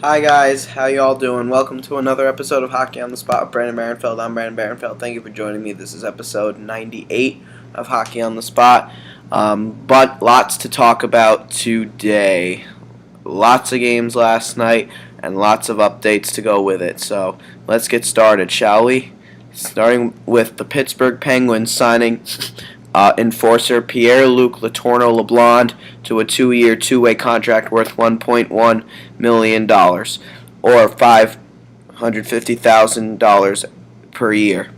Hi guys, how y'all doing? Welcome to another episode of Hockey on the Spot with Brandon Barenfeld. I'm Brandon Barenfeld. Thank you for joining me. This is episode 98 of Hockey on the Spot. But lots to talk about today. Lots of games last night and lots of updates to go with it. So let's get started, shall we? Starting with the Pittsburgh Penguins signing enforcer Pierre-Luc Letourneau LeBlanc to a 2-year, two-way contract worth $1.1 million, or $550,000 per year.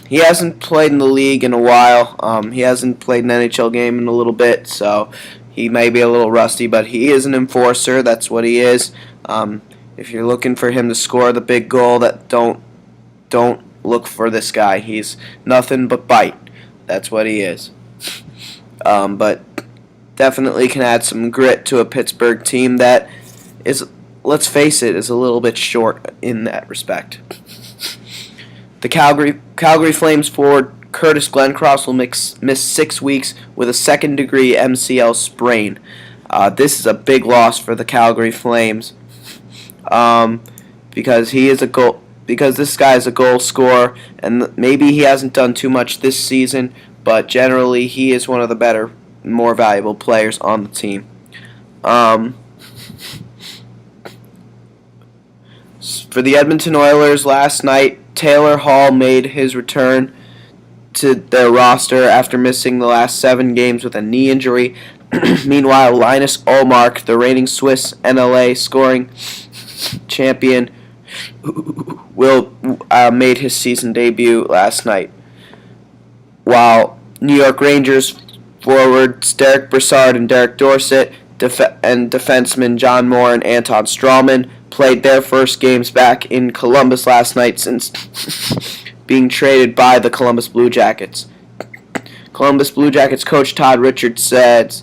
He hasn't played in the league in a while. He hasn't played an NHL game in a little bit, so he may be a little rusty, but he is an enforcer. That's what he is. If you're looking for him to score the big goal, don't look for this guy. He's nothing but bite. That's what he is. But definitely can add some grit to a Pittsburgh team that is, let's face it, is a little bit short in that respect. The Calgary Flames forward Curtis Glencross will miss 6 weeks with a second-degree MCL sprain. This is a big loss for the Calgary Flames because this guy is a goal scorer, and maybe he hasn't done too much this season, but generally he is one of the better, more valuable players on the team. For the Edmonton Oilers last night, Taylor Hall made his return to their roster after missing the last 7 games with a knee injury. Meanwhile, Linus Ullmark, the reigning Swiss NLA scoring champion, made his season debut last night, while New York Rangers forwards Derek Brassard and Derek Dorsett and defensemen John Moore and Anton Strawman played their first games back in Columbus last night since being traded by the Columbus Blue Jackets. Columbus Blue Jackets coach Todd Richards says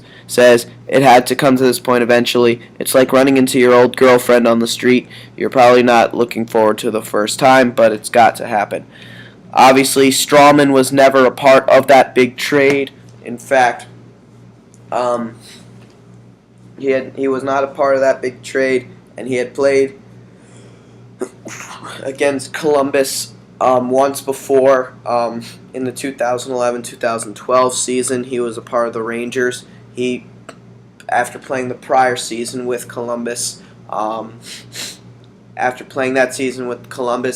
it had to come to this point eventually. It's like running into your old girlfriend on the street. You're probably not looking forward to the first time, but it's got to happen. Obviously, Strawman was never a part of that big trade. In fact, he was not a part of that big trade, and he had played against Columbus once before in the 2011-2012 season. He was a part of the Rangers. After playing the prior season with Columbus,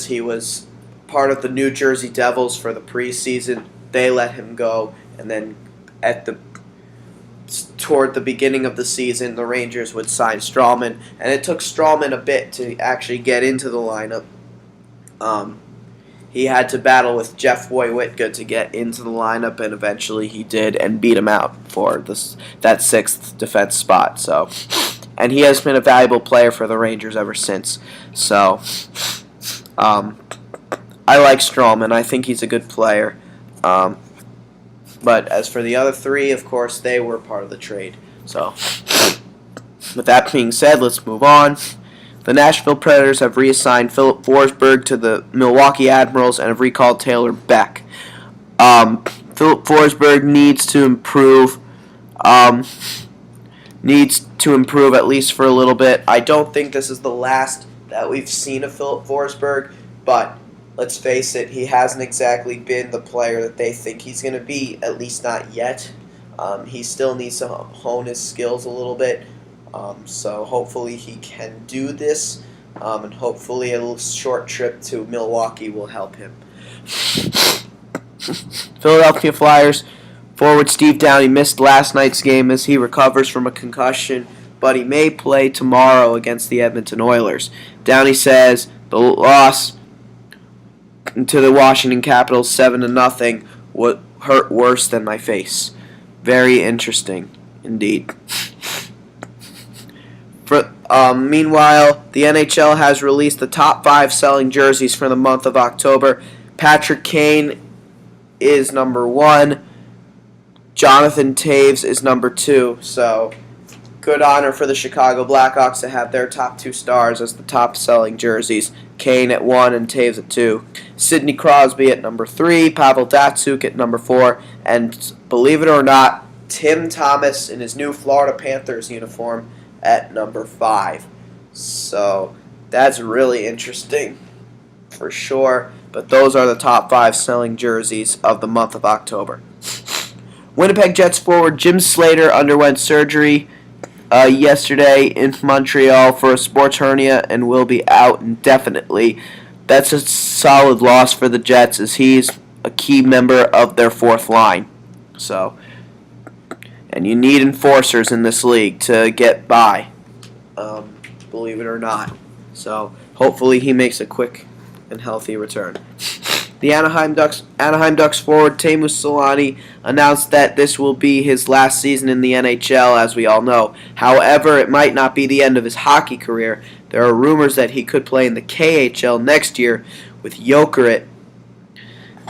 he was part of the New Jersey Devils for the preseason. They let him go, and then toward the beginning of the season, the Rangers would sign Strawman, and it took Strawman a bit to actually get into the lineup. He had to battle with Jeff Woywitka to get into the lineup, and eventually he did and beat him out for that 6th defense spot. So, and he has been a valuable player for the Rangers ever since. So, I like Strawman. I think he's a good player. But as for the other 3, of course, they were part of the trade. So, with that being said, let's move on. The Nashville Predators have reassigned Philip Forsberg to the Milwaukee Admirals and have recalled Taylor Beck. Philip Forsberg needs to improve. At least for a little bit. I don't think this is the last that we've seen of Philip Forsberg, but let's face it, he hasn't exactly been the player that they think he's going to be, at least not yet. He still needs to hone his skills a little bit. So hopefully he can do this, and hopefully a little short trip to Milwaukee will help him. Philadelphia Flyers forward Steve Downie missed last night's game as he recovers from a concussion, but he may play tomorrow against the Edmonton Oilers. Downie says the loss to the Washington Capitals 7-0 would hurt worse than my face. Very interesting indeed. Meanwhile, the NHL has released the top 5 selling jerseys for the month of October. Patrick Kane is number 1. Jonathan Toews is number 2. So, good honor for the Chicago Blackhawks to have their top 2 stars as the top selling jerseys. Kane at 1 and Toews at 2. Sidney Crosby at number 3. Pavel Datsyuk at number 4. And believe it or not, Tim Thomas in his new Florida Panthers uniform at number 5. So that's really interesting for sure. But those are the top 5 selling jerseys of the month of October. Winnipeg Jets forward Jim Slater underwent surgery yesterday in Montreal for a sports hernia and will be out indefinitely. That's a solid loss for the Jets as he's a key member of their fourth line. So, and you need enforcers in this league to get by, believe it or not. So hopefully he makes a quick and healthy return. The Anaheim Ducks forward Teemu Selanne announced that this will be his last season in the NHL, as we all know. However, it might not be the end of his hockey career. There are rumors that he could play in the KHL next year, with Jokerit,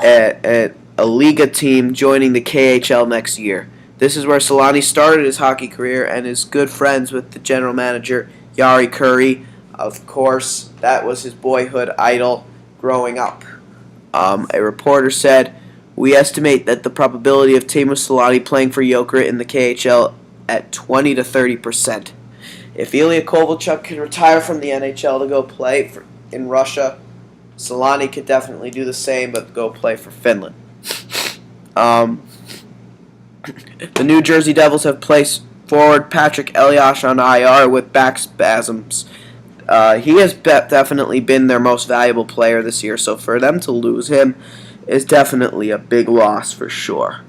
a Liga team, joining the KHL next year. This is where Selanne started his hockey career and is good friends with the general manager, Jari Kurri. Of course, that was his boyhood idol growing up. A reporter said, "We estimate that the probability of Teemu Selanne playing for Jokerit in the KHL at 20 to 30%. If Ilya Kovalchuk can retire from the NHL to go play in Russia, Selanne could definitely do the same, but go play for Finland." The New Jersey Devils have placed forward Patrick Elias on IR with back spasms. He has definitely been their most valuable player this year, so for them to lose him is definitely a big loss for sure.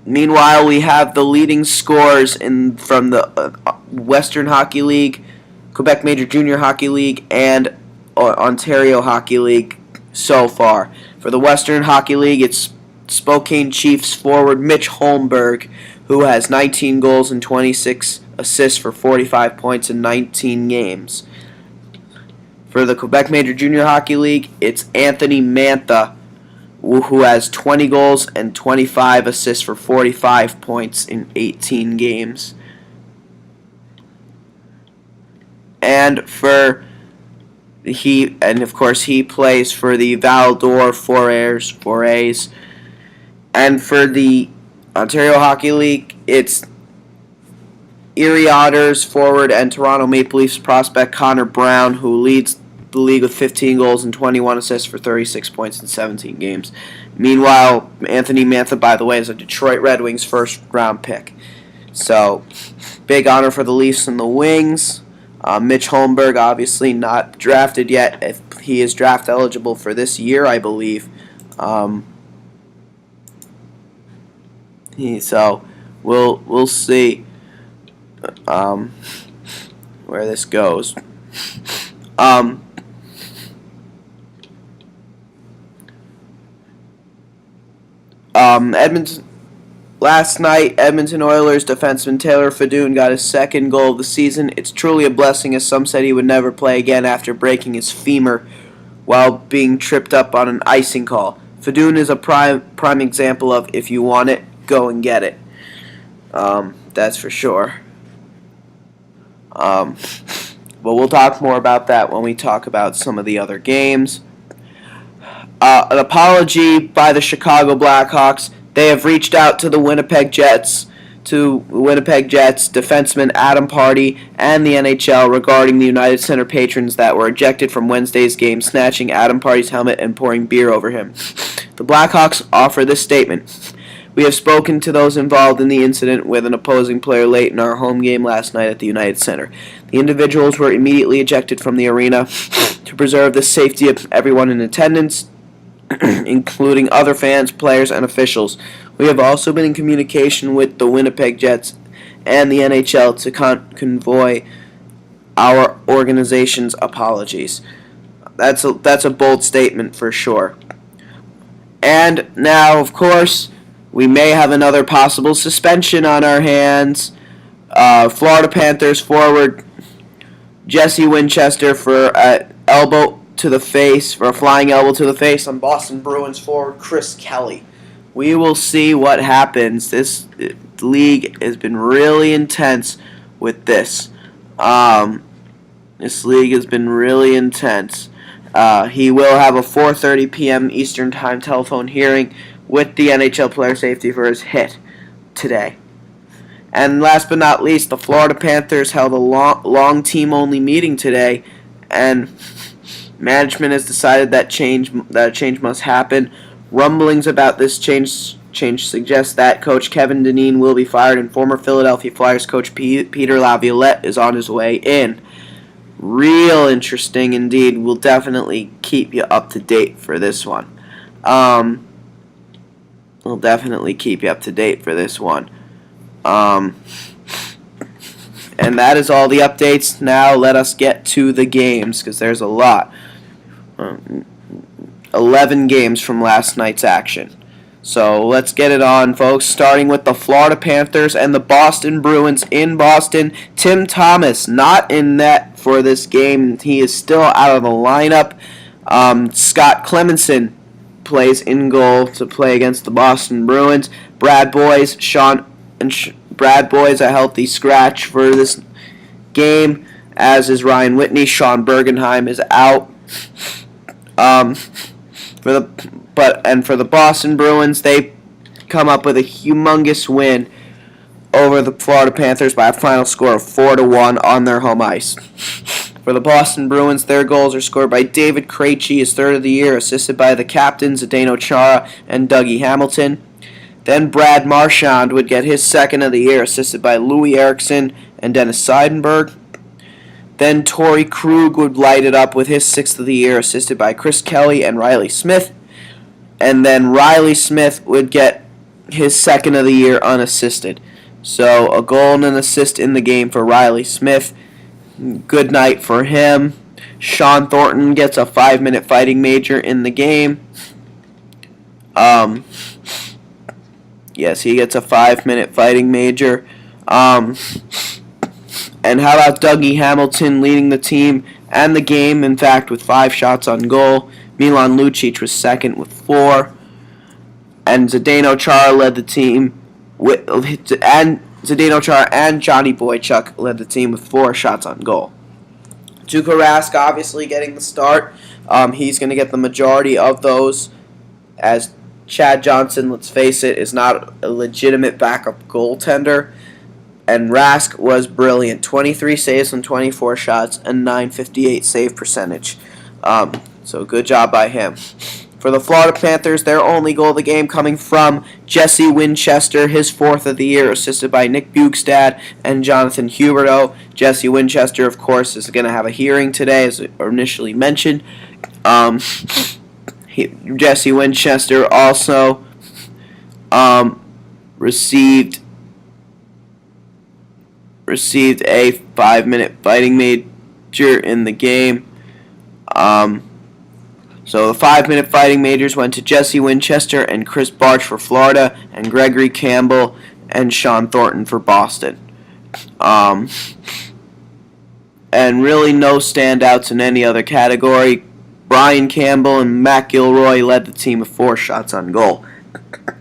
Meanwhile, we have the leading scorers from the Western Hockey League, Quebec Major Junior Hockey League, and Ontario Hockey League so far. For the Western Hockey League, it's Spokane Chiefs forward Mitch Holmberg, who has 19 goals and 26 assists for 45 points in 19 games. For the Quebec Major Junior Hockey League, it's Anthony Mantha, who has 20 goals and 25 assists for 45 points in 18 games. And of course he plays for the Val-d'Or Forays. And for the Ontario Hockey League, it's Erie Otters forward and Toronto Maple Leafs prospect Connor Brown, who leads the league with 15 goals and 21 assists for 36 points in 17 games. Meanwhile, Anthony Mantha, by the way, is a Detroit Red Wings first-round pick. So, big honor for the Leafs and the Wings. Mitch Holmberg, obviously not drafted yet. If he is draft eligible for this year, I believe. So we'll see where this goes. Last night, Edmonton Oilers defenseman Taylor Fedun got his second goal of the season. It's truly a blessing, as some said he would never play again after breaking his femur while being tripped up on an icing call. Fedun is a prime example of, if you want it, go and get it. That's for sure. But we'll talk more about that when we talk about some of the other games. An apology by the Chicago Blackhawks. They have reached out to the Winnipeg Jets, defenseman Adam Pardy, and the NHL regarding the United Center patrons that were ejected from Wednesday's game, snatching Adam Pardy's helmet and pouring beer over him. The Blackhawks offer this statement: "We have spoken to those involved in the incident with an opposing player late in our home game last night at the United Center. The individuals were immediately ejected from the arena to preserve the safety of everyone in attendance, including other fans, players, and officials. We have also been in communication with the Winnipeg Jets and the NHL to convey our organization's apologies." That's a bold statement for sure. And now, of course, we may have another possible suspension on our hands. Florida Panthers forward Jesse Winchester for a flying elbow to the face on Boston Bruins forward Chris Kelly. We will see what happens. This league has been really intense with this. This league has been really intense. He will have a 4:30 p.m. Eastern Time telephone hearing with the NHL player safety for his hit today. And last but not least, the Florida Panthers held a long team-only meeting today, and management has decided that a change must happen. Rumblings about this change suggest that Coach Kevin Dineen will be fired, and former Philadelphia Flyers coach Peter Laviolette is on his way in. Real interesting indeed. We'll definitely keep you up to date for this one. We'll definitely keep you up to date for this one. And that is all the updates. Now let us get to the games, because there's a lot. 11 games from last night's action. So let's get it on, folks, starting with the Florida Panthers and the Boston Bruins in Boston. Tim Thomas not in net for this game. He is still out of the lineup. Scott Clemmensen plays in goal to play against the Boston Bruins. Brad Boyes, Brad Boyes, a healthy scratch for this game, as is Ryan Whitney. Sean Bergenheim is out. For the Boston Bruins, they come up with a humongous win over the Florida Panthers by a final score of 4-1 on their home ice. For the Boston Bruins, their goals are scored by David Krejci, his third of the year, assisted by the captains Zdeno Chara and Dougie Hamilton. Then Brad Marchand would get his second of the year, assisted by Louis Eriksson and Dennis Seidenberg. Then Torrey Krug would light it up with his sixth of the year, assisted by Chris Kelly and Riley Smith. And then Riley Smith would get his second of the year unassisted. So a goal and an assist in the game for Riley Smith. Good night for him. Sean Thornton gets a 5-minute fighting major in the game. Yes, he gets a 5-minute fighting major. And how about Dougie Hamilton leading the team and the game, in fact, with 5 shots on goal. Milan Lucic was second with 4. And Zdeno Chara led the team Zdeno Chara and Johnny Boychuk led the team with 4 shots on goal. Tuukka Rask obviously getting the start. He's going to get the majority of those, as Chad Johnson, let's face it, is not a legitimate backup goaltender. And Rask was brilliant. 23 saves on 24 shots and .958 save percentage. So good job by him. For the Florida Panthers, their only goal of the game coming from Jesse Winchester, his 4th of the year, assisted by Nick Bjugstad and Jonathan Huberdeau. Jesse Winchester, of course, is going to have a hearing today, as initially mentioned. Jesse Winchester also received a 5-minute fighting major in the game. So the 5-minute fighting majors went to Jesse Winchester and Chris Barch for Florida, and Gregory Campbell and Sean Thornton for Boston. And really no standouts in any other category. Brian Campbell and Matt Gilroy led the team with 4 shots on goal.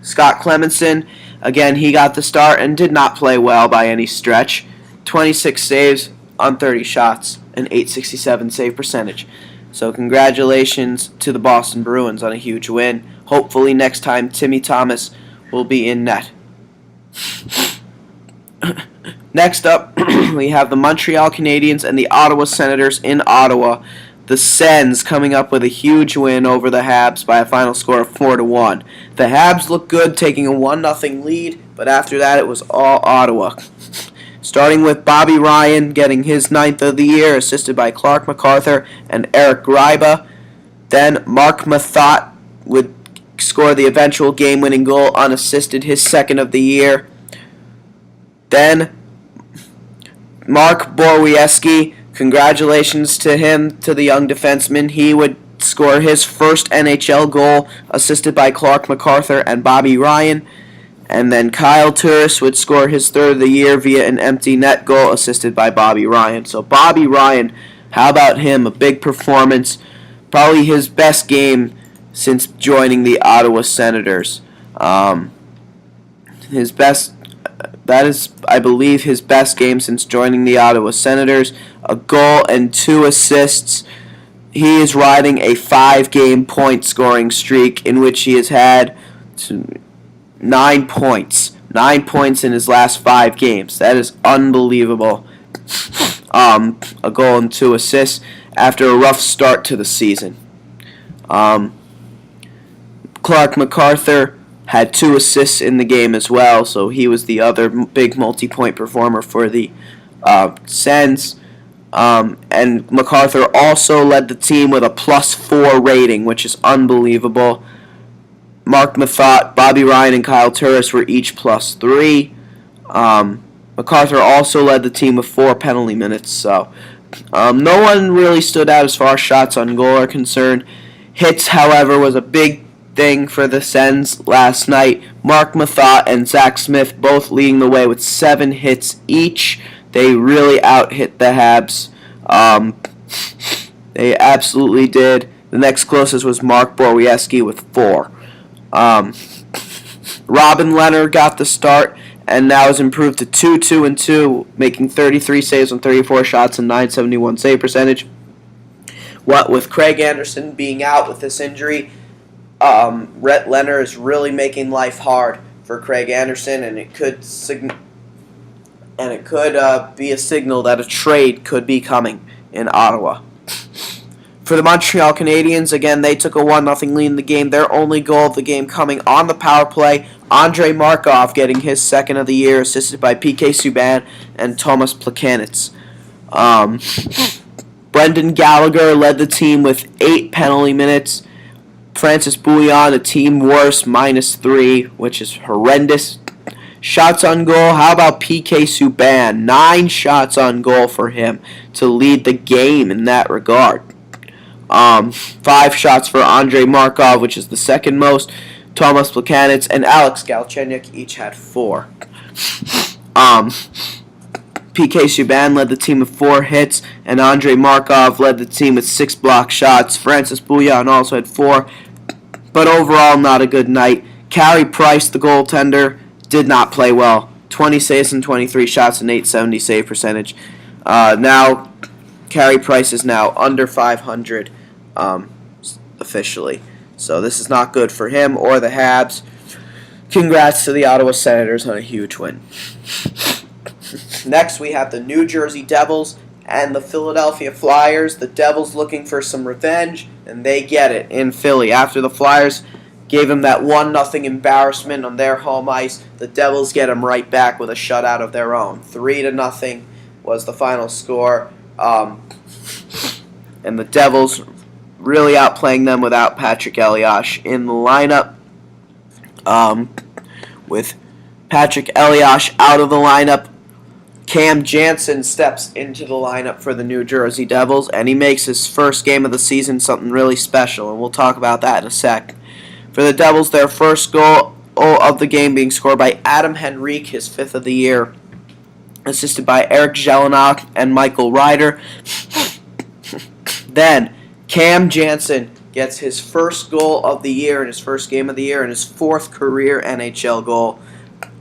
Scott Clemmensen, again, he got the start and did not play well by any stretch. 26 saves on 30 shots and .867 save percentage. So congratulations to the Boston Bruins on a huge win. Hopefully next time Timmy Thomas will be in net. Next up, we have the Montreal Canadiens and the Ottawa Senators in Ottawa. The Sens coming up with a huge win over the Habs by a final score of 4-1. The Habs looked good, taking a 1-0 lead, but after that it was all Ottawa. Starting with Bobby Ryan getting his 9th of the year, assisted by Clark MacArthur and Eric Gryba. Then Mark Mathot would score the eventual game-winning goal unassisted, his 2nd of the year. Then Mark Borowiecki, congratulations to him, to the young defenseman. He would score his first NHL goal, assisted by Clark MacArthur and Bobby Ryan. And then Kyle Turris would score his 3rd of the year via an empty net goal, assisted by Bobby Ryan. So Bobby Ryan, how about him? A big performance. Probably his best game since joining the Ottawa Senators. That is, I believe, his best game since joining the Ottawa Senators. A goal and 2 assists. He is riding a 5-game point scoring streak in which he has had 9 points 9 points in his last 5 games. That is unbelievable. A goal and 2 assists after a rough start to the season. Clark MacArthur had 2 assists in the game as well, so he was the other big multi-point performer for the Sens. And MacArthur also led the team with a +4 rating, which is unbelievable. Mark Mathot, Bobby Ryan, and Kyle Turris were each +3. MacArthur also led the team with 4 penalty minutes, so no one really stood out as far as shots on goal are concerned. Hits, however, was a big thing for the Sens last night. Mark Mathot and Zach Smith both leading the way with 7 hits each. They really out-hit the Habs. They absolutely did. The next closest was Mark Borwiecki with 4. Robin Leonard got the start and now has improved to 2-2-2, making 33 saves on 34 shots and 971 save percentage. What with Craig Anderson being out with this injury, Rhett Leonard is really making life hard for Craig Anderson, and it could be a signal that a trade could be coming in Ottawa. For the Montreal Canadiens, again, they took a 1-0 lead in the game. Their only goal of the game coming on the power play. Andrei Markov getting his second of the year, assisted by PK Subban and Thomas Plekanec. Brendan Gallagher led the team with 8 penalty minutes. Francis Bouillon, a team worst, -3, which is horrendous. Shots on goal, how about PK Subban? 9 shots on goal for him to lead the game in that regard. 5 shots for Andrei Markov, which is the second most. Thomas Plekanec and Alex Galchenyuk each had 4. PK Subban led the team with 4 hits, and Andrei Markov led the team with 6 block shots. Francis Bouillon also had 4, but overall not a good night. Carey Price, the goaltender, did not play well. 20 saves and 23 shots and 870 save percentage. Now, Carey Price is now under 500 officially. So this is not good for him or the Habs. Congrats to the Ottawa Senators on a huge win. Next, we have the New Jersey Devils and the Philadelphia Flyers. The Devils looking for some revenge, and they get it in Philly. After the Flyers gave them that 1-0 embarrassment on their home ice, the Devils get them right back with a shutout of their own. 3-0 was the final score. And the Devils really outplaying them without Patrick Elias in the lineup. With Patrick Elias out of the lineup, Cam Janssen steps into the lineup for the New Jersey Devils, and he makes his first game of the season something really special, and we'll talk about that in a sec. For the Devils, their first goal of the game being scored by Adam Henrique, his 5th of the year, assisted by Eric Jelinek and Michael Ryder. Then, Cam Janssen gets his first goal of the year in his first game of the year and his 4th career NHL goal,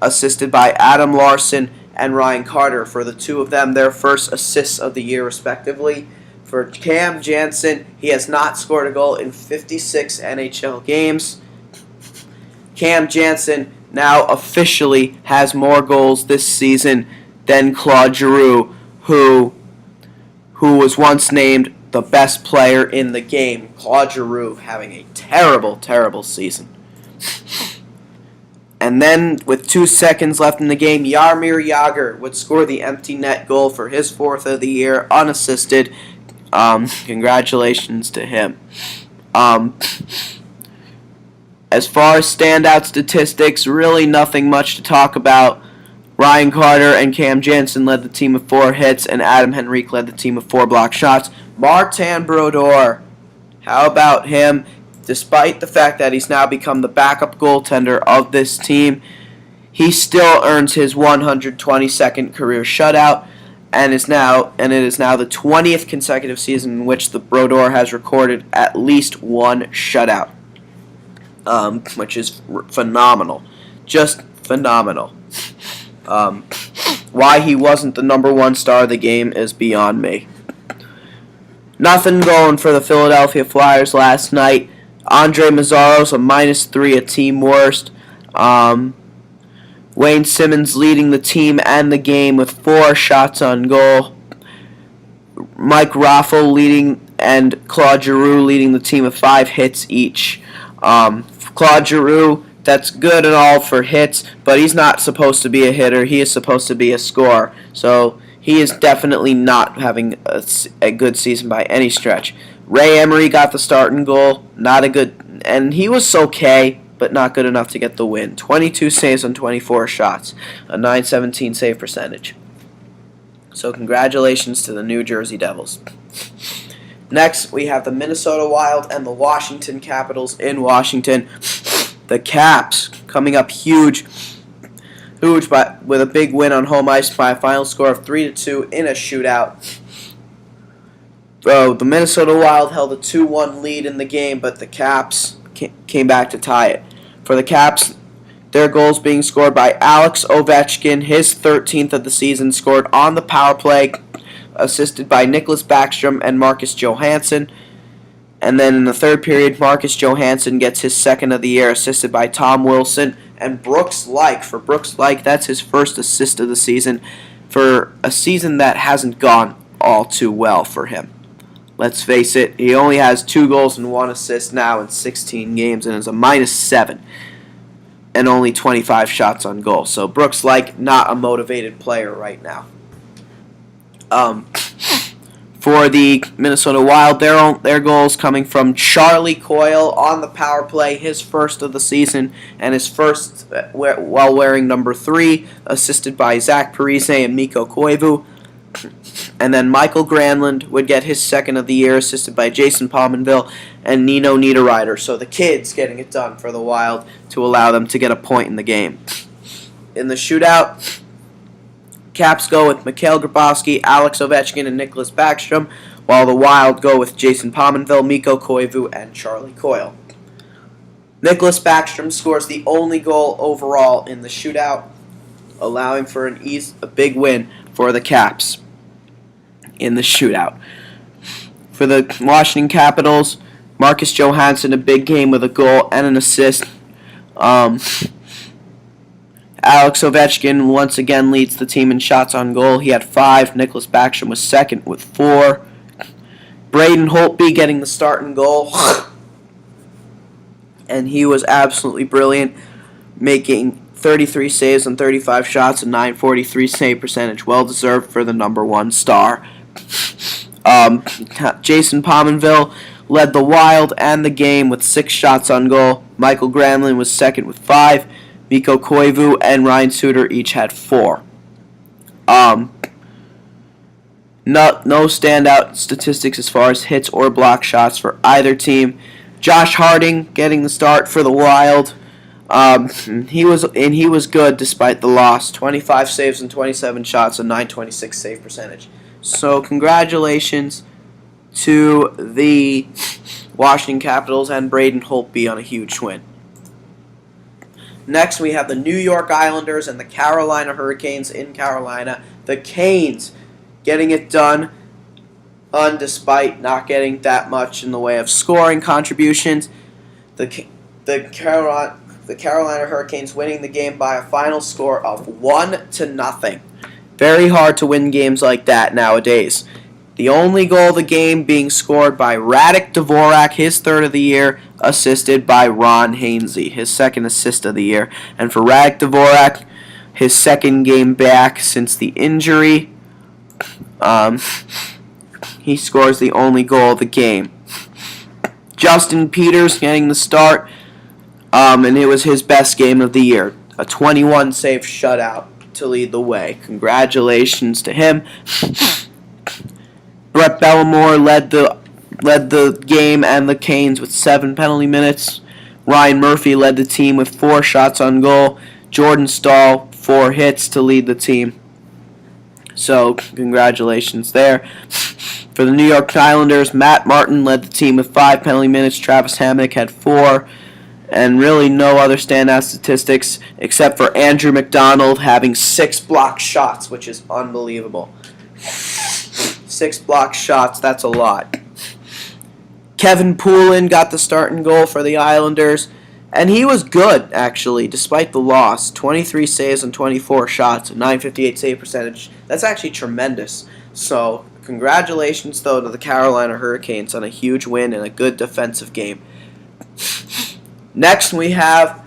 assisted by Adam Larson and Ryan Carter. For the two of them, their first assists of the year respectively. For Cam Janssen, he has not scored a goal in 56 NHL games. Cam Janssen now officially has more goals this season than Claude Giroux, who was once named the best player in the game. Claude Giroux having a terrible, terrible season. And then, with 2 seconds left in the game, Jaromir Jagr would score the empty net goal for his 4th of the year, unassisted. Congratulations to him. As far as standout statistics, really nothing much to talk about. Ryan Carter and Cam Janssen led the team with 4 hits, and Adam Henrique led the team with 4 block shots. Martin Brodeur, how about him? Despite the fact that he's now become the backup goaltender of this team, he still earns his 122nd career shutout, and it is now the 20th consecutive season in which the Brodeur has recorded at least 1 shutout, which is phenomenal, just phenomenal. Why he wasn't the number 1 star of the game is beyond me. Nothing going for the Philadelphia Flyers last night. Andre Mazzaro's a -3, a team worst. Wayne Simmons leading the team and the game with 4 shots on goal. Mike Raffle leading and Claude Giroux leading the team with 5 hits each. Claude Giroux, that's good and all for hits, but he's not supposed to be a hitter. He is supposed to be a scorer. So he is definitely not having a good season by any stretch. Ray Emery got the starting goal. Not a good, and he was okay, but not good enough to get the win. 22 saves on 24 shots, a .917 save percentage. So congratulations to the New Jersey Devils. Next, we have the Minnesota Wild and the Washington Capitals in Washington. The Caps coming up huge with a big win on home ice by a final score of 3-2 in a shootout. The Minnesota Wild held a 2-1 lead in the game, but the Caps came back to tie it. For the Caps, their goals being scored by Alex Ovechkin, his 13th of the season, scored on the power play, assisted by Nicholas Backstrom and Marcus Johansson. And then in the third period, Marcus Johansson gets his 2nd of the year, assisted by Tom Wilson and Brooks Laich. For Brooks Laich, that's his first assist of the season for a season that hasn't gone all too well for him. Let's face it, he only has 2 goals and 1 assist now in 16 games and is a -7 and only 25 shots on goal. So Brooks Laich, not a motivated player right now. For the Minnesota Wild, their goals coming from Charlie Coyle on the power play, his first of the season, and his first while wearing number 3, assisted by Zach Parise and Mikko Koivu. And then Michael Granlund would get his 2nd of the year, assisted by Jason Pominville and Nino Niederreiter. So the kids getting it done for the Wild to allow them to get a point in the game. In the shootout, Caps go with Mikhail Grabowski, Alex Ovechkin, and Nicholas Backstrom, while the Wild go with Jason Pominville, Mikko Koivu, and Charlie Coyle. Nicholas Backstrom scores the only goal overall in the shootout, allowing for a big win for the Caps in the shootout. For the Washington Capitals, Marcus Johansson, a big game with a goal and an assist. Alex Ovechkin once again leads the team in shots on goal. He had 5. Nicholas Backstrom was 2nd with 4. Braden Holtby getting the start and goal. And he was absolutely brilliant, making 33 saves on 35 shots and .943 save percentage. Well deserved for the number 1 star. Jason Pominville led the Wild and the game with 6 shots on goal. Michael Granlund was 2nd with 5. Mikko Koivu and Ryan Suter each had 4. No standout statistics as far as hits or block shots for either team. Josh Harding getting the start for the Wild. He was good despite the loss. 25 saves and 27 shots, a .926 save percentage. So congratulations to the Washington Capitals and Braden Holtby on a huge win. Next, we have the New York Islanders and the Carolina Hurricanes in Carolina. The Canes getting it done, despite not getting that much in the way of scoring contributions. The Carolina Hurricanes winning the game by a final score of 1-0. Very hard to win games like that nowadays. The only goal of the game being scored by Radek Dvorak, his 3rd of the year, assisted by Ron Hainsey, his 2nd assist of the year. And for Radek Dvorak, his 2nd game back since the injury, he scores the only goal of the game. Justin Peters getting the start, and it was his best game of the year. A 21-save shutout to lead the way. Congratulations to him. Brett Bellemore led the game and the Canes with 7 penalty minutes. Ryan Murphy led the team with 4 shots on goal. Jordan Staal, 4 hits to lead the team. So, congratulations there. For the New York Islanders, Matt Martin led the team with 5 penalty minutes. Travis Hamonic had 4. And really no other standout statistics except for Andrew McDonald having 6 blocked shots, which is unbelievable. 6 blocked shots, that's a lot. Kevin Poulin got the starting goal for the Islanders. And he was good, actually, despite the loss. 23 saves on 24 shots, a 958 save percentage. That's actually tremendous. So, congratulations, though, to the Carolina Hurricanes on a huge win and a good defensive game. Next, we have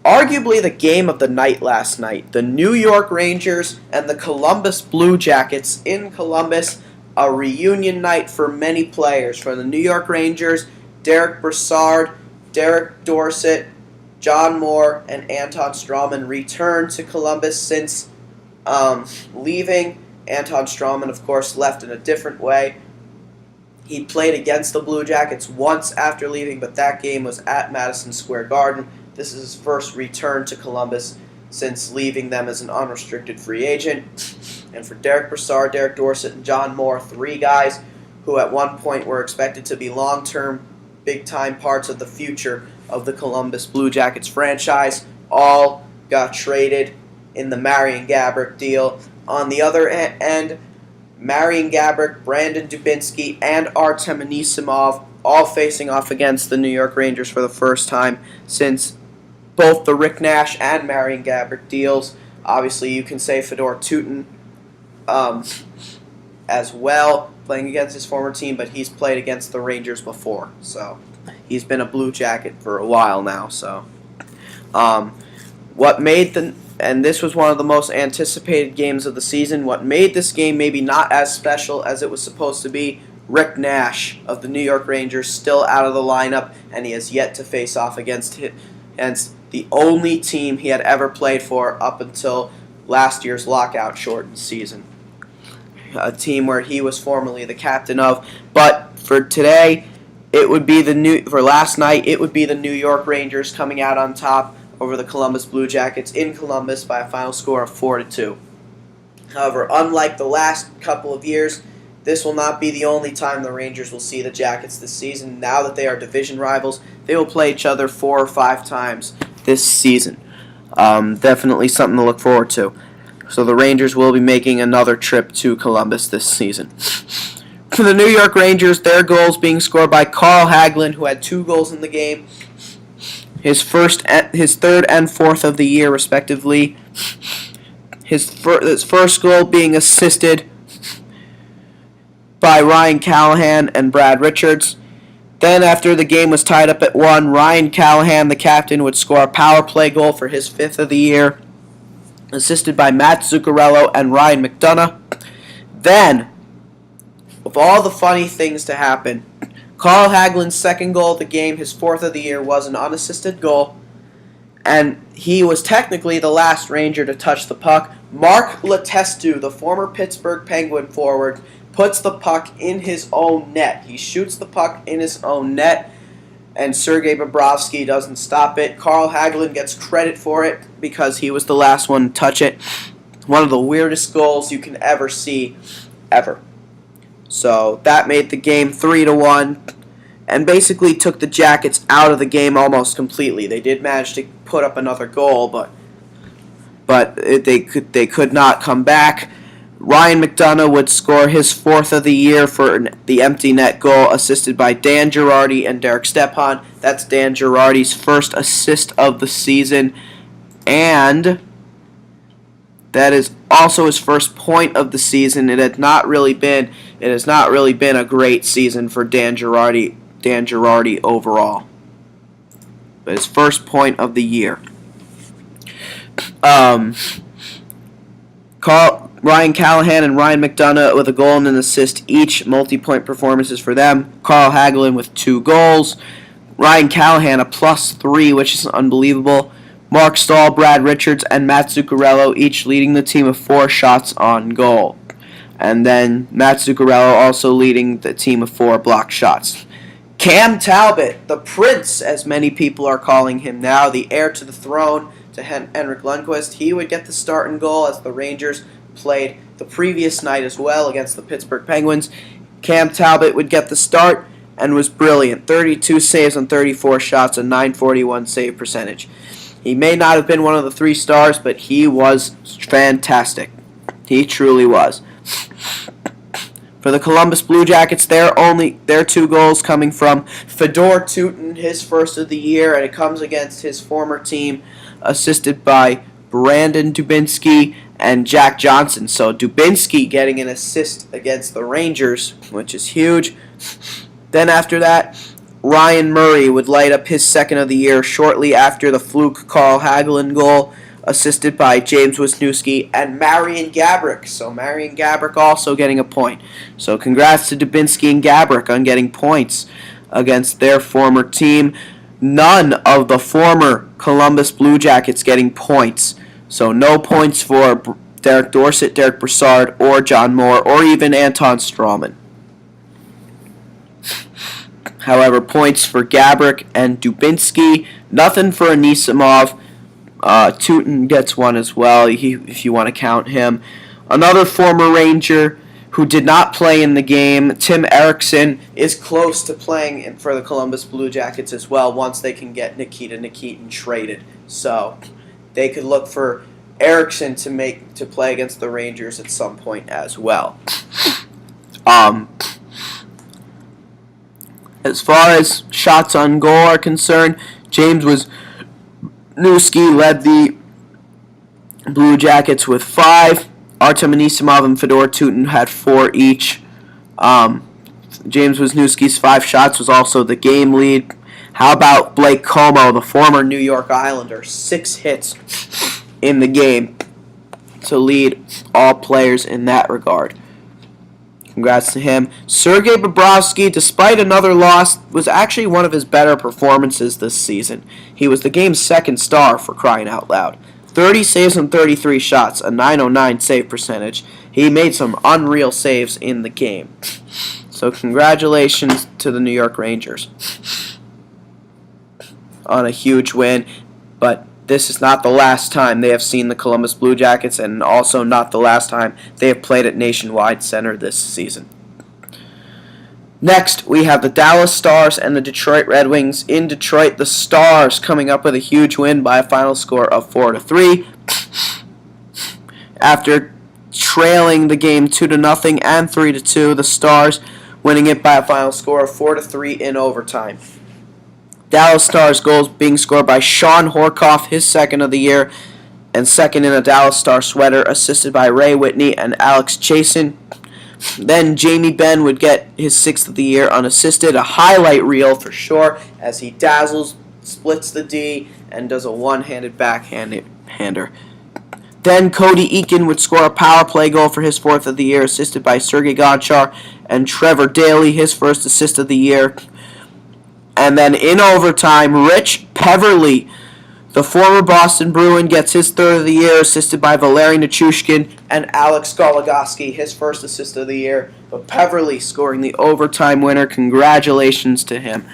arguably the game of the night last night. The New York Rangers and the Columbus Blue Jackets in Columbus. A reunion night for many players. For the New York Rangers, Derek Brassard, Derek Dorsett, John Moore, and Anton Strawman returned to Columbus since leaving. Anton Strawman, of course, left in a different way. He played against the Blue Jackets once after leaving, but that game was at Madison Square Garden. This is his first return to Columbus since leaving them as an unrestricted free agent. And for Derek Brassard, Derek Dorsett, and John Moore, three guys who at one point were expected to be long-term, big-time parts of the future of the Columbus Blue Jackets franchise, all got traded in the Marian Gaborik deal. On the other end, Marian Gaborik, Brandon Dubinsky, and Artem Anisimov all facing off against the New York Rangers for the first time since both the Rick Nash and Marian Gaborik deals. Obviously, you can say Fedor Tutin as well, playing against his former team, but he's played against the Rangers before, so he's been a Blue Jacket for a while now. So, and this was one of the most anticipated games of the season. What made this game maybe not as special as it was supposed to be, Rick Nash of the New York Rangers still out of the lineup, and he has yet to face off against the only team he had ever played for up until last year's lockout-shortened season. A team where he was formerly the captain of. But for today, last night, it would be the New York Rangers coming out on top over the Columbus Blue Jackets in Columbus by a final score of 4-2. However, unlike the last couple of years, this will not be the only time the Rangers will see the Jackets this season. Now that they are division rivals, they will play each other 4 or 5 times this season. Definitely something to look forward to. So the Rangers will be making another trip to Columbus this season. For the New York Rangers, their goals being scored by Carl Hagelin, who had 2 goals in the game. His third and fourth of the year, respectively. His first goal being assisted by Ryan Callahan and Brad Richards. Then, after the game was tied up at 1, Ryan Callahan, the captain, would score a power play goal for his 5th of the year, assisted by Matt Zuccarello and Ryan McDonough. Then, of all the funny things to happen, Carl Hagelin's second goal of the game, his 4th of the year, was an unassisted goal, and he was technically the last Ranger to touch the puck. Mark Letestu, the former Pittsburgh Penguin forward, puts the puck in his own net. He shoots the puck in his own net, and Sergei Bobrovsky doesn't stop it. Carl Hagelin gets credit for it because he was the last one to touch it. One of the weirdest goals you can ever see, ever. So that made the game 3-1, and basically took the Jackets out of the game almost completely. They did manage to put up another goal, but they could not come back. Ryan McDonough would score his 4th of the year for the empty net goal, assisted by Dan Girardi and Derek Stepan. That's Dan Girardi's first assist of the season, and that is also his first point of the season. It has not really been a great season for Dan Girardi overall, but his first point of the year. Ryan Callahan and Ryan McDonough with a goal and an assist each, multi-point performances for them. Carl Hagelin with 2 goals. Ryan Callahan a +3, which is unbelievable. Mark Stahl, Brad Richards, and Matt Zuccarello each leading the team with 4 shots on goal. And then Matt Zuccarello also leading the team with 4 blocked shots. Cam Talbot, the Prince, as many people are calling him now, the heir to the throne to Henrik Lundqvist, he would get the start and goal as the Rangers played the previous night as well against the Pittsburgh Penguins. Cam Talbot would get the start and was brilliant. 32 saves on 34 shots, a .941 save percentage. He may not have been one of the 3 stars, but he was fantastic. He truly was. For the Columbus Blue Jackets, their 2 goals coming from Fedor Tyutin, his first of the year, and it comes against his former team, assisted by Brandon Dubinsky and Jack Johnson. So Dubinsky getting an assist against the Rangers, which is huge. Then after that, Ryan Murray would light up his second of the year shortly after the fluke Carl Hagelin goal, assisted by James Wisniewski and Marian Gaborik. So Marian Gaborik also getting a point. So congrats to Dubinsky and Gaborik on getting points against their former team. None of the former Columbus Blue Jackets getting points. So no points for Derek Dorsett, Derek Brassard, or John Moore, or even Anton Strawman. However, points for Gaborik and Dubinsky. Nothing for Anisimov. Tyutin gets one as well, if you want to count him. Another former Ranger who did not play in the game, Tim Erickson, is close to playing for the Columbus Blue Jackets as well once they can get Nikita Nikitin traded. So they could look for Erickson to play against the Rangers at some point as well. As far as shots on goal are concerned, James Wisniewski led the Blue Jackets with 5. Artem Anisimov and Fedor Tyutin had 4 each. James Wisniewski's 5 shots was also the game lead. How about Blake Comeau, the former New York Islander? 6 hits in the game to lead all players in that regard. Congrats to him. Sergei Bobrovsky, despite another loss, was actually one of his better performances this season. He was the game's second star, for crying out loud. 30 saves on 33 shots, a .909 save percentage. He made some unreal saves in the game. So congratulations to the New York Rangers on a huge win. But this is not the last time they have seen the Columbus Blue Jackets, and also not the last time they have played at Nationwide Center this season. Next, we have the Dallas Stars and the Detroit Red Wings. In Detroit, the Stars coming up with a huge win by a final score of 4-3. After trailing the game 2-0 and 3-2, the Stars winning it by a final score of 4-3 in overtime. Dallas Stars goals being scored by Sean Horkoff, his second of the year, and second in a Dallas Star sweater, assisted by Ray Whitney and Alex Chasen. Then Jamie Benn would get his 6th of the year unassisted, a highlight reel for sure, as he dazzles, splits the D, and does a one-handed backhander. Then Cody Eakin would score a power play goal for his 4th of the year, assisted by Sergei Gonchar and Trevor Daley, his first assist of the year. And then in overtime, Rich Peverly, the former Boston Bruin, gets his 3rd of the year, assisted by Valeri Nichushkin and Alex Goligoski, his first assist of the year. But Peverly scoring the overtime winner. Congratulations to him.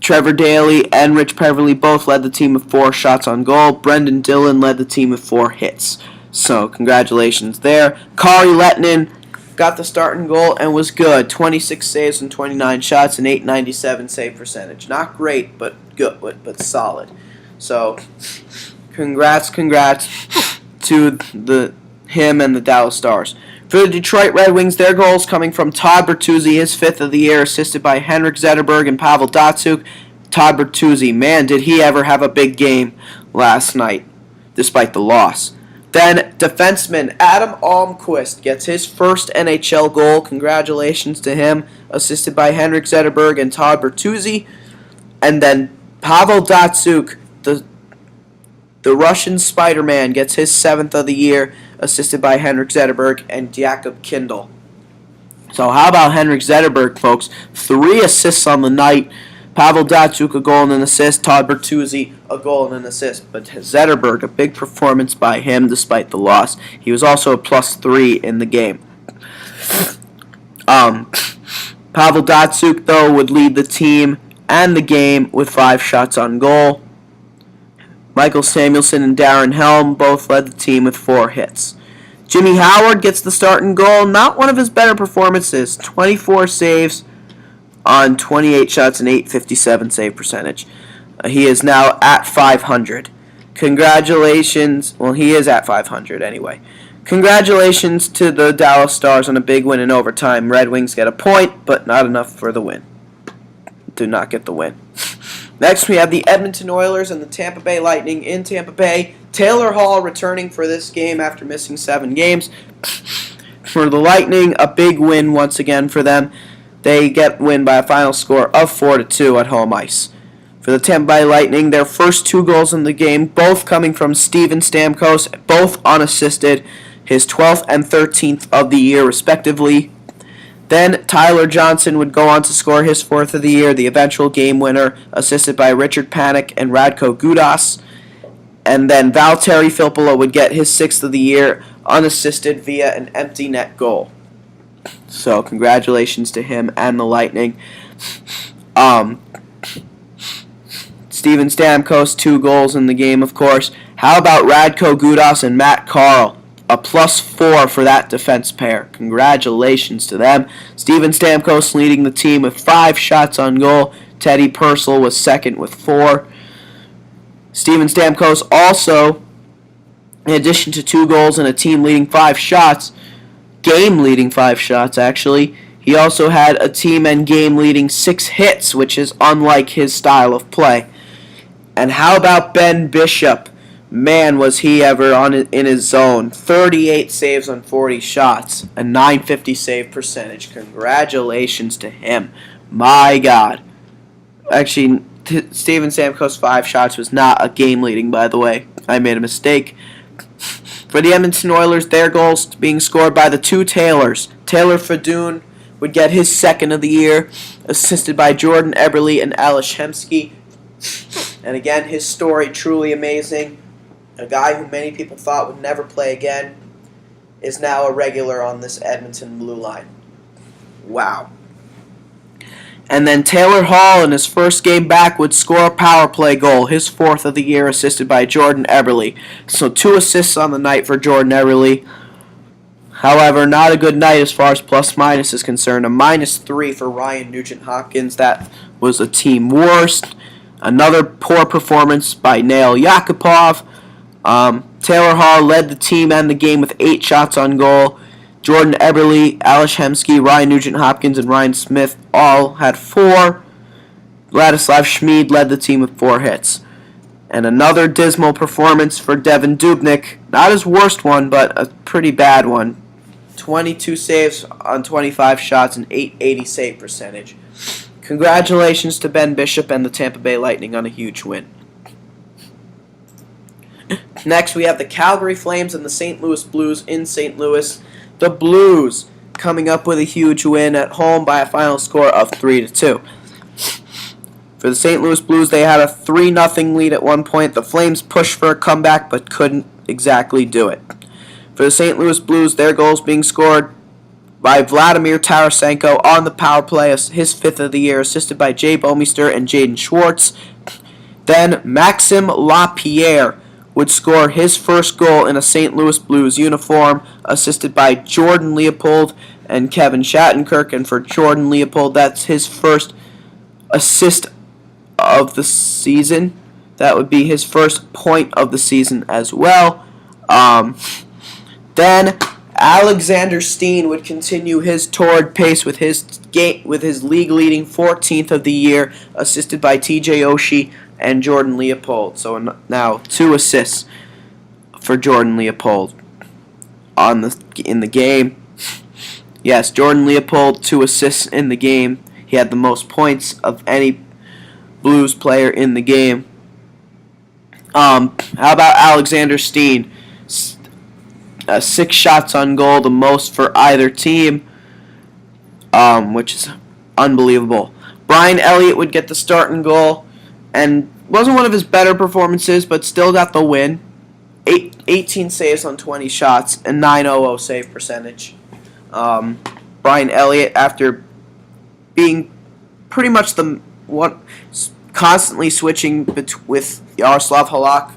Trevor Daley and Rich Peverly both led the team with 4 shots on goal. Brendan Dillon led the team with 4 hits. So congratulations there. Kari Lehtinen got the starting goal and was good. 26 saves and 29 shots and .897 save percentage. Not great, but good, but solid. So, congrats to him and the Dallas Stars. For the Detroit Red Wings, their goals coming from Todd Bertuzzi, his 5th of the year, assisted by Henrik Zetterberg and Pavel Datsyuk. Todd Bertuzzi, man, did he ever have a big game last night, despite the loss. Then defenseman Adam Almquist gets his first NHL goal. Congratulations to him, assisted by Henrik Zetterberg and Todd Bertuzzi. And then Pavel Datsyuk, the Russian Spider-Man, gets his 7th of the year, assisted by Henrik Zetterberg and Jakob Kindl. So how about Henrik Zetterberg, folks? 3 assists on the night. Pavel Datsyuk, a goal and an assist. Todd Bertuzzi, a goal and an assist. But Zetterberg, a big performance by him despite the loss. He was also a +3 in the game. Pavel Datsyuk, though, would lead the team and the game with 5 shots on goal. Michael Samuelson and Darren Helm both led the team with 4 hits. Jimmy Howard gets the starting goal. Not one of his better performances. 24 saves on 28 shots and .857 save percentage. He is now at .500. Congratulations. Well, he is at 500 anyway. Congratulations to the Dallas Stars on a big win in overtime. Red Wings get a point, but not enough for the win. Do not get the win. Next, we have the Edmonton Oilers and the Tampa Bay Lightning in Tampa Bay. Taylor Hall returning for this game after missing 7 games. For the Lightning, a big win once again for them. They get win by a final score of 4-2 at home ice. For the Tampa Bay Lightning, their first 2 goals in the game, both coming from Steven Stamkos, both unassisted, his 12th and 13th of the year, respectively. Then Tyler Johnson would go on to score his 4th of the year, the eventual game winner, assisted by Richard Panik and Radko Gudas. And then Valtteri Filppula would get his 6th of the year, unassisted via an empty net goal. So congratulations to him and the Lightning. Steven Stamkos, 2 goals in the game, of course. How about Radko Gudas and Matt Carl? A +4 for that defense pair. Congratulations to them. Steven Stamkos leading the team with 5 shots on goal. Teddy Purcell was second with 4. Steven Stamkos also, in addition to 2 goals and a team leading 5 shots, game leading 5 shots actually, he also had a team and game leading 6 hits, which is unlike his style of play. And how about Ben Bishop? Man, was he ever in his zone. 38 saves on 40 shots, a .950 save percentage. Congratulations to him. My God. Actually, Steven Stamkos' 5 shots was not a game leading, by the way. I made a mistake. For the Edmonton Oilers, their goals being scored by the 2 Taylors. Taylor Fedun would get his 2nd of the year, assisted by Jordan Eberle and Ales Hemsky. And again, his story truly amazing. A guy who many people thought would never play again is now a regular on this Edmonton blue line. Wow. And then Taylor Hall in his first game back would score a power play goal, his 4th of the year, assisted by Jordan Eberle. So 2 assists on the night for Jordan Eberle. However, not a good night as far as plus-minus is concerned. A -3 for Ryan Nugent-Hopkins. That was a team worst. Another poor performance by Nail Yakupov. Taylor Hall led the team and the game with 8 shots on goal. Jordan Eberle, Ales Hemsky, Ryan Nugent-Hopkins, and Ryan Smith all had 4. Vladislav Schmid led the team with 4 hits. And another dismal performance for Devan Dubnyk. Not his worst one, but a pretty bad one. 22 saves on 25 shots and .880 save percentage. Congratulations to Ben Bishop and the Tampa Bay Lightning on a huge win. Next, we have the Calgary Flames and the St. Louis Blues in St. Louis. The Blues coming up with a huge win at home by a final score of 3-2. For the St. Louis Blues, they had a 3-0 lead at one point. The Flames pushed for a comeback but couldn't exactly do it. For the St. Louis Blues, their goals being scored by Vladimir Tarasenko on the power play, his 5th of the year, assisted by Jay Bouwmeester and Jaden Schwartz. Then Maxime Lapierre would score his first goal in a St. Louis Blues uniform, assisted by Jordan Leopold and Kevin Shattenkirk. And for Jordan Leopold, that's his first assist of the season. That would be his first point of the season as well. Then Alexander Steen would continue his torrid pace with his league-leading 14th of the year, assisted by TJ Oshie and Jordan Leopold. So now 2 assists for Jordan Leopold in the game. Yes, Jordan Leopold, 2 assists in the game. He had the most points of any Blues player in the game. How about Alexander Steen? 6 shots on goal, the most for either team, which is unbelievable. Brian Elliott would get the starting goal, and wasn't one of his better performances, but still got the win. 18 saves on 20 shots and .900 save percentage. Brian Elliott, after being pretty much the one constantly switching with Yaroslav Halak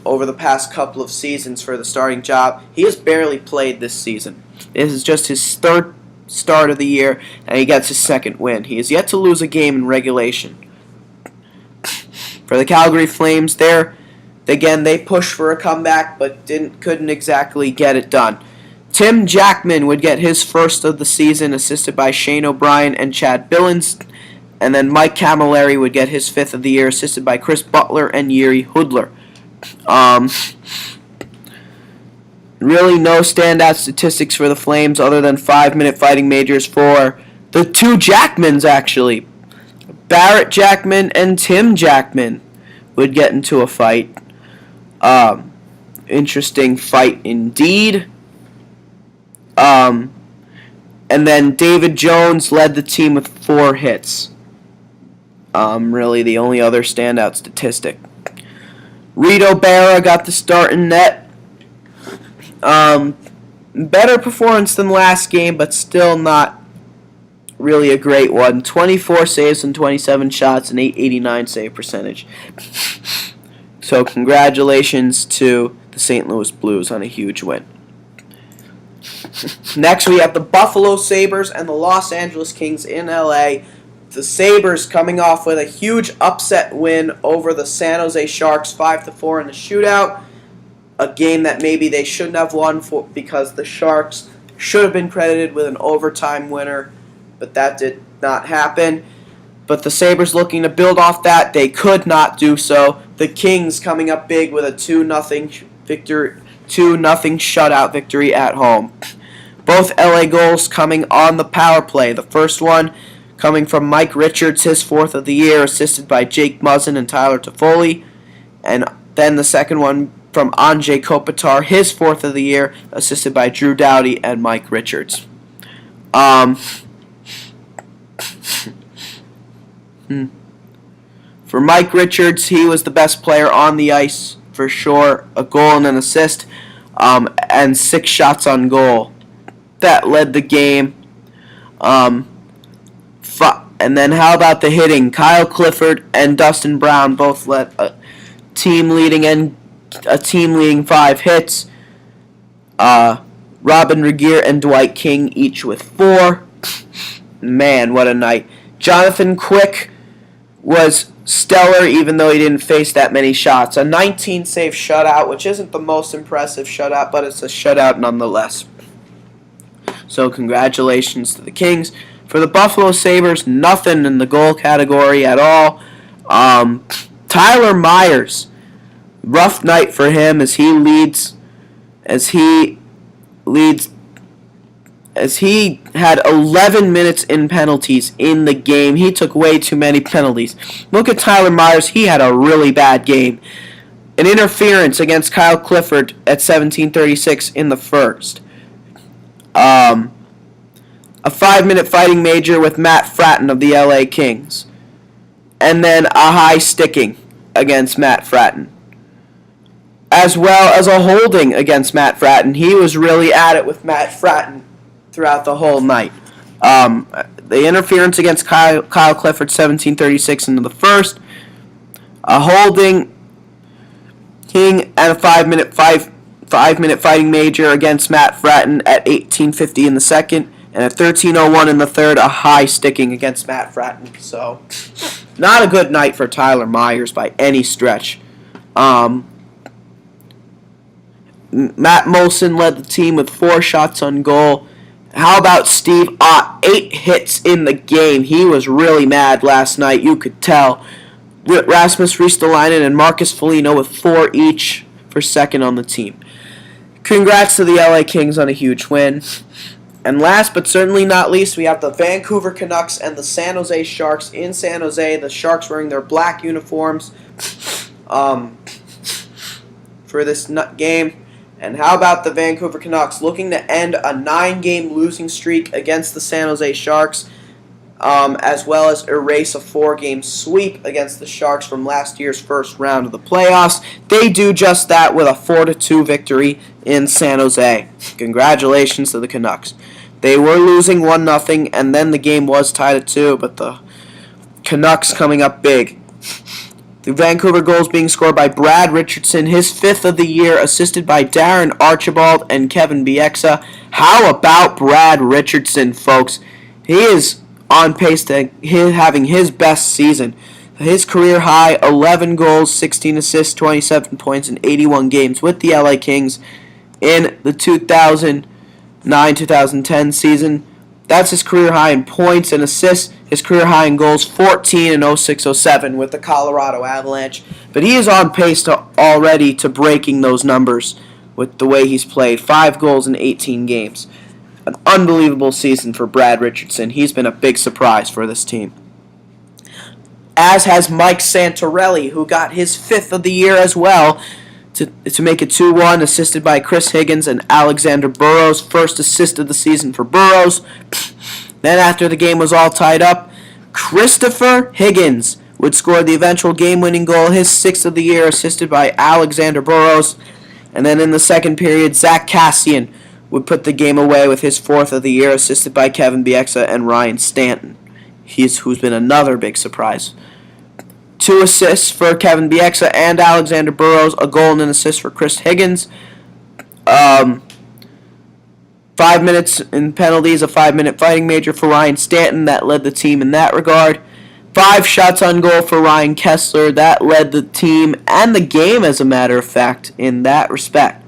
over the past couple of seasons for the starting job, he has barely played this season. This is just his 3rd start of the year, and he gets his 2nd win. He has yet to lose a game in regulation. For the Calgary Flames, their Again, they pushed for a comeback, but couldn't exactly get it done. Tim Jackman would get his first of the season, assisted by Shane O'Brien and Chad Billings. And then Mike Camilleri would get his fifth of the year, assisted by Chris Butler and Yuri Hoodler. Really no standout statistics for the Flames other than 5-minute fighting majors for the two Jackmans, actually. Barrett Jackman and Tim Jackman would get into a fight. Interesting fight indeed. And then David Jones led the team with 4 hits. Really the only other standout statistic. Rito Berra got the start in net. Better performance than last game, but still not really a great one. 24 saves and 27 shots, and 889 save percentage. So congratulations to the St. Louis Blues on a huge win. Next we have the Buffalo Sabres and the Los Angeles Kings in LA. The Sabres coming off with a huge upset win over the San Jose Sharks, 5-4 in a shootout. A game that maybe they shouldn't have won because the Sharks should have been credited with an overtime winner, but that did not happen. But the Sabres looking to build off that, they could not do so. The Kings coming up big with a 2-0 victory, 2-0 shutout victory at home. Both LA goals coming on the power play. The first one coming from Mike Richards, his 4th of the year, assisted by Jake Muzzin and Tyler Toffoli. And then the second one from Anze Kopitar, his 4th of the year, assisted by Drew Doughty and Mike Richards. For Mike Richards, he was the best player on the ice for sure. A goal and an assist, and 6 shots on goal. That led the game. And then how about the hitting? Kyle Clifford and Dustin Brown both led a team leading 5 hits. Robin Regeer and Dwight King each with 4. Man, what a night. Jonathan Quick was stellar even though he didn't face that many shots. A 19-save shutout, which isn't the most impressive shutout, but it's a shutout nonetheless. So congratulations to the Kings. For the Buffalo Sabres, nothing in the goal category at all. Tyler Myers, rough night for him as he had 11 minutes in penalties in the game. He took way too many penalties. Look at Tyler Myers. He had a really bad game. An interference against Kyle Clifford at 17:36 in the first. A 5-minute fighting major with Matt Fratton of the LA Kings. And then a high sticking against Matt Fratton. As well as a holding against Matt Fratton. He was really at it with Matt Fratton throughout the whole night. The interference against Kyle Clifford, 17:36 into the first. A holding King and a 5-minute fighting major against Matt Fratton at 18:50 in the second. And at 13:01 in the third, a high sticking against Matt Fratton. So, not a good night for Tyler Myers by any stretch. Matt Molson led the team with 4 shots on goal. How about Steve Ott? 8 hits in the game. He was really mad last night, you could tell. Rasmus Ristolainen and Marcus Foligno with 4 each for second on the team. Congrats to the LA Kings on a huge win. And last but certainly not least, we have the Vancouver Canucks and the San Jose Sharks in San Jose. The Sharks wearing their black uniforms for this game. And how about the Vancouver Canucks looking to end a 9-game losing streak against the San Jose Sharks, as well as erase a 4-game sweep against the Sharks from last year's first round of the playoffs. They do just that with a 4-2 victory in San Jose. Congratulations to the Canucks. They were losing 1-0, and then the game was tied at 2, but the Canucks coming up big. The Vancouver goals being scored by Brad Richardson, his 5th of the year, assisted by Darren Archibald and Kevin Bieksa. How about Brad Richardson, folks? He is on pace to having his best season. his career high 11 goals, 16 assists, 27 points in 81 games with the LA Kings in the 2009-2010 season. That's his career high in points and assists. His career high in goals, 14 in 06-07 with the Colorado Avalanche. But he is on pace to already to breaking those numbers with the way he's played. 5 goals in 18 games. An unbelievable season for Brad Richardson. He's been a big surprise for this team. As has Mike Santorelli, who got his 5th of the year as well, to make it 2-1, assisted by Chris Higgins and Alexander Burrows. First assist of the season for Burrows. Then after the game was all tied up, Christopher Higgins would score the eventual game-winning goal, his 6th of the year, assisted by Alexander Burrows. And then in the second period, Zach Kassian would put the game away with his 4th of the year, assisted by Kevin Bieksa and Ryan Stanton, who's been another big surprise. 2 assists for Kevin Bieksa and Alexander Burrows, a goal and an assist for Chris Higgins. 5 minutes in penalties, a 5-minute fighting major for Ryan Stanton. That led the team in that regard. 5 shots on goal for Ryan Kesler. That led the team and the game, as a matter of fact, in that respect.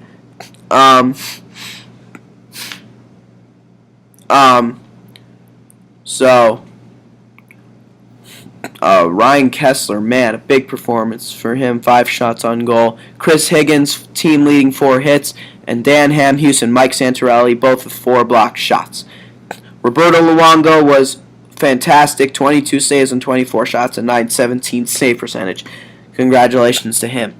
Ryan Kesler, man, a big performance for him. 5 shots on goal. Chris Higgins, team leading 4 hits. And Dan Hamhuis and Mike Santorelli, both with 4 blocked shots. Roberto Luongo was fantastic. 22 saves on 24 shots, a .917 save percentage. Congratulations to him.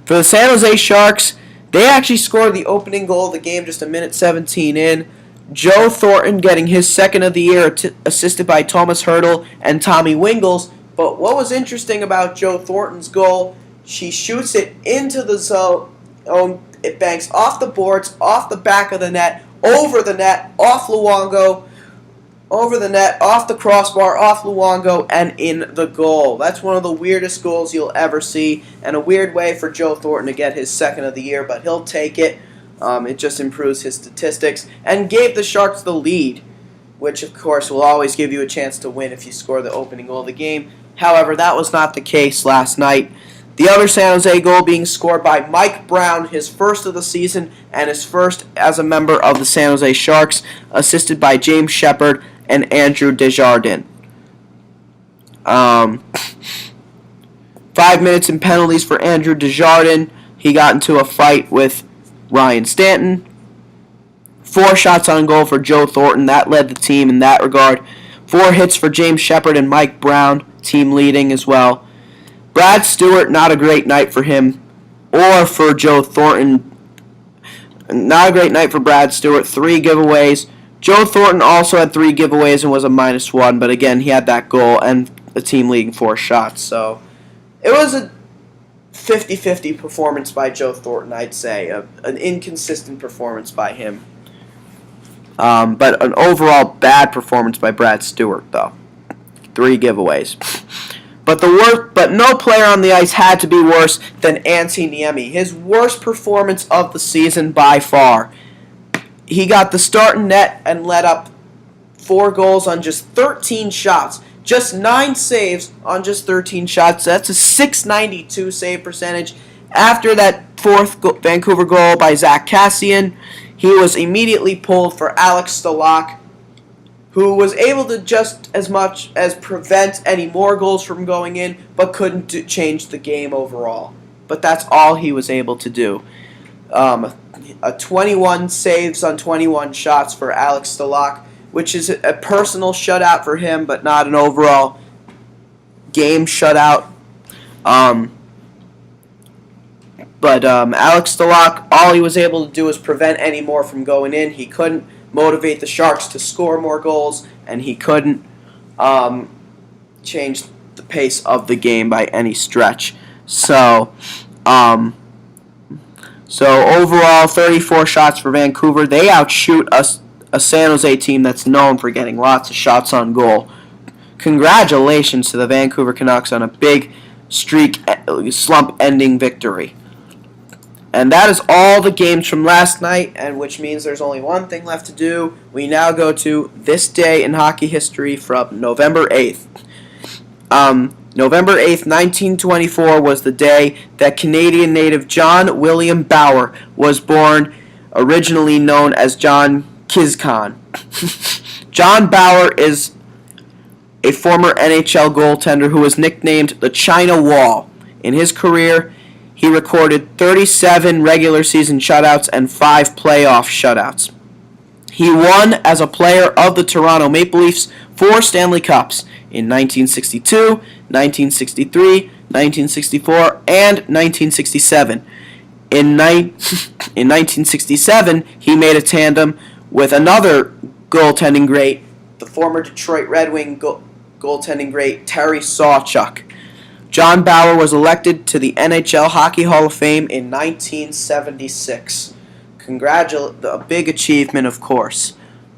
For the San Jose Sharks, they actually scored the opening goal of the game just a minute 17 in. Joe Thornton getting his 2nd of the year, assisted by Thomas Hertl and Tommy Wingels. But what was interesting about Joe Thornton's goal, she shoots it into the zone. It banks off the boards, off the back of the net, over the net, off Luongo, over the net, off the crossbar, off Luongo, and in the goal. That's one of the weirdest goals you'll ever see, and a weird way for Joe Thornton to get his 2nd of the year, but he'll take it. It just improves his statistics, and gave the Sharks the lead, which of course will always give you a chance to win if you score the opening goal of the game. However, that was not the case last night. The other San Jose goal being scored by Mike Brown, his 1st of the season, and his 1st as a member of the San Jose Sharks, assisted by James Shepard and Andrew Desjardins. 5 minutes in penalties for Andrew Desjardins. He got into a fight with Ryan Stanton. 4 shots on goal for Joe Thornton. That led the team in that regard. 4 hits for James Shepard and Mike Brown, team leading as well. Brad Stewart, not a great night for him or for Joe Thornton. Not a great night for Brad Stewart. 3 giveaways. Joe Thornton also had 3 giveaways and was a -1, but again, he had that goal and a team leading 4 shots. So it was a 50-50 performance by Joe Thornton, I'd say. An inconsistent performance by him. But an overall bad performance by Brad Stewart, though. 3 giveaways. But no player on the ice had to be worse than Antti Niemi. His worst performance of the season by far. He got the start in net and let up 4 goals on just 13 shots. Just 9 saves on just 13 shots. That's a .692 save percentage. After that 4th Vancouver goal by Zach Kassian, he was immediately pulled for Alex Stalock, who was able to just as much as prevent any more goals from going in, but couldn't change the game overall. But that's all he was able to do. 21 saves on 21 shots for Alex Stalock, which is a personal shutout for him, but not an overall game shutout. But Alex Stalock, all he was able to do was prevent any more from going in. He couldn't motivate the Sharks to score more goals, and he couldn't change the pace of the game by any stretch. So overall, 34 shots for Vancouver. They outshoot a San Jose team that's known for getting lots of shots on goal. Congratulations to the Vancouver Canucks on a big slump-ending victory. And that is all the games from last night, and which means there's only one thing left to do. We now go to this day in hockey history from November 8th. November 8th, 1924 was the day that Canadian native John William Bower was born, originally known as John Kizkan. John Bower is a former NHL goaltender who was nicknamed the China Wall. In his career, he recorded 37 regular season shutouts and 5 playoff shutouts. He won as a player of the Toronto Maple Leafs 4 Stanley Cups in 1962, 1963, 1964, and 1967. In 1967, he made a tandem with another goaltending great, the former Detroit Red Wing goaltending great Terry Sawchuk. John Bower was elected to the NHL Hockey Hall of Fame in 1976. A big achievement, of course,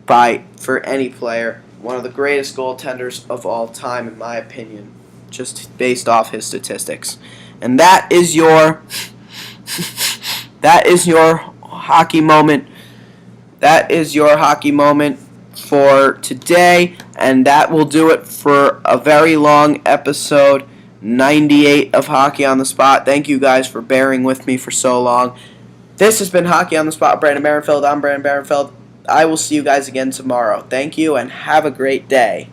for any player. One of the greatest goaltenders of all time, in my opinion, just based off his statistics. And that is your hockey moment. That is your hockey moment for today, and that will do it for a very long episode 98 of Hockey on the Spot. Thank you guys for bearing with me for so long. This has been Hockey on the Spot. Brandon Barenfeld. I'm Brandon Barenfeld. I will see you guys again tomorrow. Thank you, and have a great day.